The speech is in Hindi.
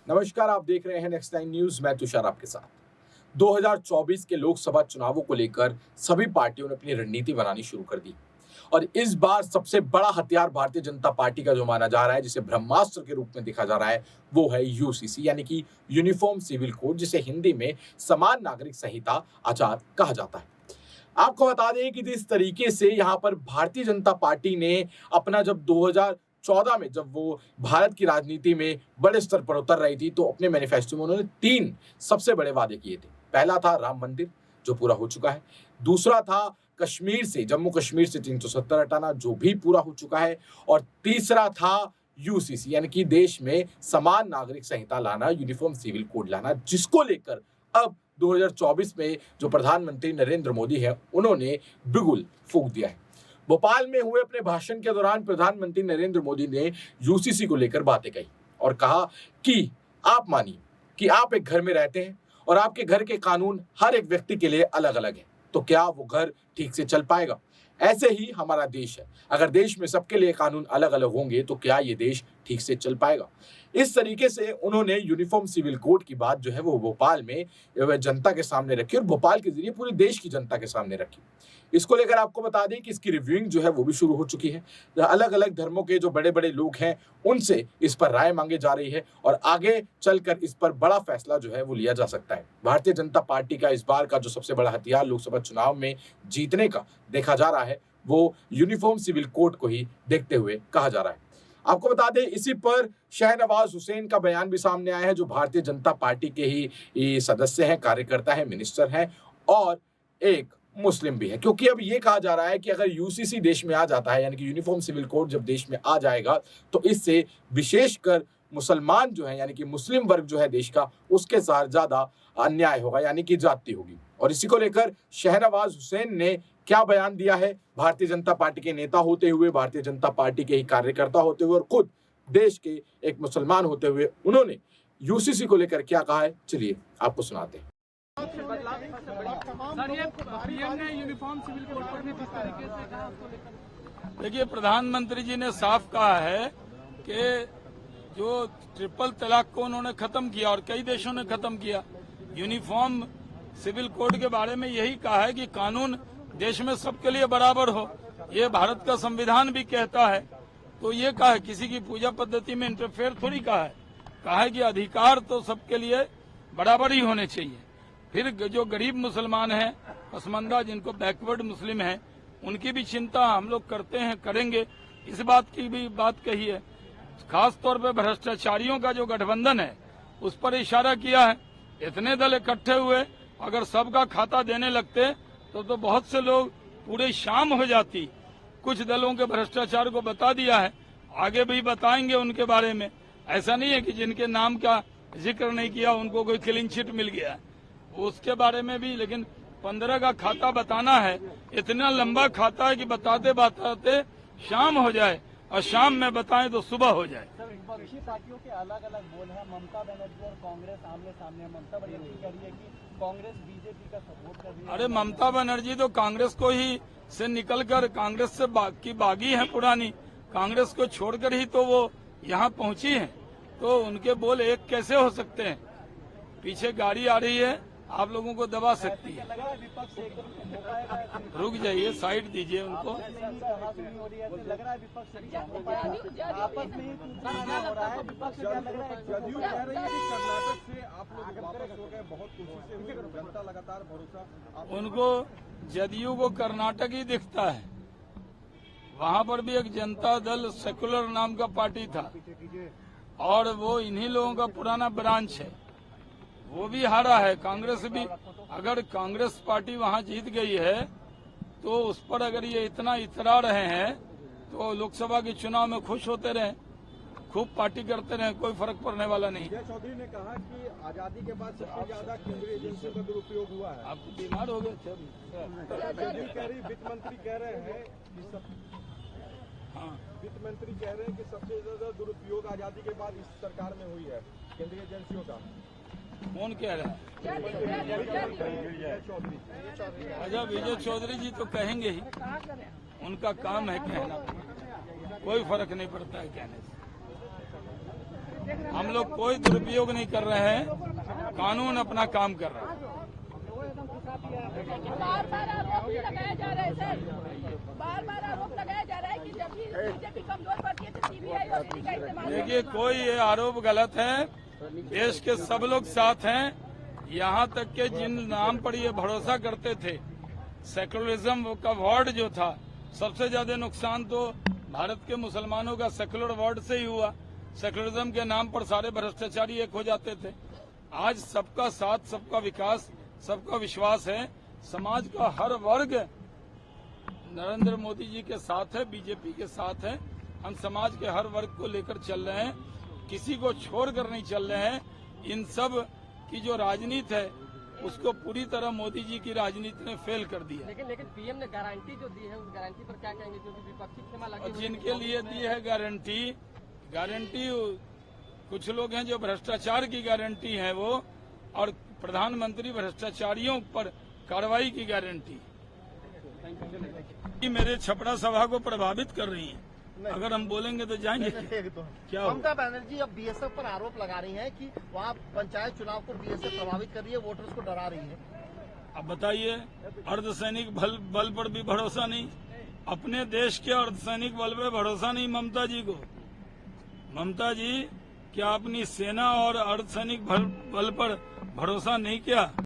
नमस्कार, आप देख रहे हैं नेक्स्ट टाइम न्यूज। मैं तुषार आपके साथ। 2024 के लोकसभा चुनावों को लेकर सभी पार्टियों ने अपनी रणनीति बनानी शुरू कर दी और इस बार सबसे बड़ा हथियार भारतीय जनता पार्टी का जो माना जा रहा है, जिसे ब्रह्मास्त्र के रूप में देखा जा रहा है, वो है यूसीसी यानी कि यूनिफॉर्म सिविल कोड, जिसे हिंदी में समान नागरिक संहिता आचार कहा जाता है। आपको बता दें कि जिस तरीके से यहाँ पर भारतीय जनता पार्टी ने अपना जब 2014 में जब वो भारत की राजनीति में बड़े स्तर पर उतर रही थी, तो अपने मैनिफेस्टो में उन्होंने 3 सबसे बड़े वादे किए थे। पहला था राम मंदिर, जो पूरा हो चुका है। दूसरा था कश्मीर से, जम्मू कश्मीर से 370 हटाना, जो भी पूरा हो चुका है। और तीसरा था यूसीसी यानी कि देश में समान नागरिक संहिता लाना, यूनिफॉर्म सिविल कोड लाना, जिसको लेकर अब 2024 में जो प्रधानमंत्री नरेंद्र मोदी है, उन्होंने बिगुल फूंक दिया है। भोपाल में हुए अपने भाषण के दौरान प्रधानमंत्री नरेंद्र मोदी ने यूसीसी को लेकर बातें कही और कहा कि आप मानिए कि आप एक घर में रहते हैं और आपके घर के कानून हर एक व्यक्ति के लिए अलग अलग हैं, तो क्या वो घर ठीक से चल पाएगा? ऐसे ही हमारा देश है, अगर देश में सबके लिए कानून अलग अलग होंगे तो क्या ये देश ठीक से चल पाएगा? इस तरीके से उन्होंने यूनिफॉर्म सिविल कोड की बात जो है वो भोपाल में जनता के सामने रखी और भोपाल के जरिए पूरे देश की जनता के सामने रखी। इसको लेकर आपको बता दें कि इसकी रिव्यूइंग जो है वो भी शुरू हो चुकी है। अलग अलग धर्मों के जो बड़े बड़े लोग हैं, उनसे इस पर राय मांगे जा रही है और आगे चलकर इस पर बड़ा फैसला जो है वो लिया जा सकता है। भारतीय जनता पार्टी का इस बार का जो सबसे बड़ा हथियार लोकसभा चुनाव में जीतने का देखा जा रहा है, वो यूनिफॉर्म सिविल कोड को ही देखते हुए कहा जा रहा है। आपको बता दें, इसी पर शहनवाज हुसैन का बयान भी सामने आया है, जो भारतीय जनता पार्टी के ही सदस्य हैं, कार्यकर्ता हैं, मिनिस्टर हैं और एक मुस्लिम भी है। क्योंकि अब ये कहा जा रहा है कि अगर यूसीसी देश में आ जाता है, यानी कि यूनिफॉर्म सिविल कोड जब देश में आ जाएगा, तो इससे विशेषकर मुसलमान जो है, यानी कि मुस्लिम वर्ग जो है देश का, उसके साथ ज्यादा अन्याय होगा, यानी कि जाति होगी। और इसी को लेकर शहनवाज हुसैन ने क्या बयान दिया है, भारतीय जनता पार्टी के नेता होते हुए, भारतीय जनता पार्टी के ही कार्यकर्ता होते हुए और खुद देश के एक मुसलमान होते हुए, उन्होंने यूसीसी को लेकर क्या कहा है, चलिए आपको सुनाते हैं। देखिए, प्रधानमंत्री जी ने साफ कहा है कि जो ट्रिपल तलाक को उन्होंने खत्म किया और कई देशों ने खत्म किया। यूनिफॉर्म सिविल कोड के बारे में यही कहा है कि कानून देश में सबके लिए बराबर हो, ये भारत का संविधान भी कहता है। तो ये कहा है, किसी की पूजा पद्धति में इंटरफेयर थोड़ी कहा है कि अधिकार तो सबके लिए बराबर ही होने चाहिए। फिर जो गरीब मुसलमान हैं, पसमानदा, जिनको बैकवर्ड मुस्लिम हैं, उनकी भी चिंता हम लोग करते हैं, करेंगे। इस बात की भी बात कही है। खास तौर पे भ्रष्टाचारियों का जो गठबंधन है, उस पर इशारा किया है। इतने दल इकट्ठे हुए, अगर सबका खाता देने लगते तो बहुत से लोग पूरे शाम हो जाती। कुछ दलों के भ्रष्टाचार को बता दिया है, आगे भी बताएंगे उनके बारे में। ऐसा नहीं है कि जिनके नाम का जिक्र नहीं किया उनको कोई क्लीन चिट मिल गया है, उसके बारे में भी। लेकिन 15 का खाता बताना है, इतना लंबा खाता है कि बताते बताते शाम हो जाए और शाम में बताएं तो सुबह हो जाए। विपक्षी पार्टियों के अलग अलग बोल है। ममता बनर्जी और कांग्रेस आमने सामने। ममता बनर्जी कह रही है कि कांग्रेस बीजेपी का सपोर्ट कर रही है। अरे, ममता बनर्जी तो कांग्रेस को ही से निकलकर कांग्रेस से की बागी है पुरानी। कांग्रेस को छोड़कर ही तो वो यहाँ पहुंची है, तो उनके बोल एक कैसे हो सकते हैं? पीछे गाड़ी आ रही है, आप लोगों को दबा सकती है। रुक जाइए, साइड दीजिए उनको। उनको जदयू को कर्नाटक ही दिखता है। वहां पर भी एक जनता दल सेकुलर नाम का पार्टी था और वो इन्हीं लोगों का पुराना ब्रांच है, वो भी हारा है। कांग्रेस भी, अगर कांग्रेस पार्टी वहां जीत गई है तो उस पर अगर ये इतना इतरा रहे हैं तो लोकसभा के चुनाव में खुश होते रहे, खूब पार्टी करते रहे, कोई फर्क पड़ने वाला नहीं। विजय चौधरी ने कहा कि आजादी के बाद सबसे ज्यादा केंद्रीय एजेंसियों का दुरुपयोग हुआ है। आप बीमार हो गए थे? वित्त मंत्री कह रहे हैं कि वित्त मंत्री कह रहे हैं कि सबसे ज्यादा दुरुपयोग आजादी के बाद इस सरकार में हुई है केंद्रीय एजेंसियों का। कौन कह रहा है? अच्छा, विजय चौधरी जी तो कहेंगे ही, उनका काम है कहना, कोई फर्क नहीं पड़ता है कहने से। हम लोग कोई दुरुपयोग नहीं कर रहे हैं, कानून अपना काम कर रहा है। बार बार आरोप लगाए जा रहे हैं सर, बार आरोप लगाया जा रहा है कि जब भी बीजेपी कमजोर पड़ती है तो सीबीआई और ईडी का इस्तेमाल। देखिए, कोई ये आरोप गलत है। देश के सब लोग साथ हैं, यहाँ तक के जिन नाम पर ये भरोसा करते थे, सेकुलरिज्म का वर्ड जो था, सबसे ज्यादा नुकसान तो भारत के मुसलमानों का सेकुलर वर्ड से ही हुआ। सेकुलरिज्म के नाम पर सारे भ्रष्टाचारी एक हो जाते थे। आज सबका साथ, सबका विकास, सबका विश्वास है। समाज का हर वर्ग नरेंद्र मोदी जी के साथ है, बीजेपी के साथ है। हम समाज के हर वर्ग को लेकर चल रहे हैं, किसी को छोड़कर नहीं चल रहे हैं। इन सब की जो राजनीति है उसको पूरी तरह मोदी जी की राजनीति ने फेल कर दिया। लेकिन पीएम ने गारंटी जो दी है, उस गारंटी पर क्या कहेंगे, क्योंकि विपक्षी खेमा लगी हुई है। जिनके लिए दी है गारंटी कुछ लोग हैं जो भ्रष्टाचार की गारंटी है वो, और प्रधानमंत्री भ्रष्टाचारियों पर कार्रवाई की गारंटी मेरे छपरा सभा को प्रभावित कर रही है। अगर हम बोलेंगे तो जाएंगे क्या होगा? ममता बनर्जी अब बीएसएफ पर आरोप लगा रही हैं कि वहाँ पंचायत चुनाव को बीएसएफ प्रभावित कर रही है, वोटर्स को डरा रही है। अब बताइए, अर्धसैनिक बल पर भी भरोसा नहीं, अपने देश के अर्धसैनिक बल पर भरोसा नहीं ममता जी को। ममता जी, क्या अपनी सेना और अर्धसैनिक बल पर भरोसा नहीं किया?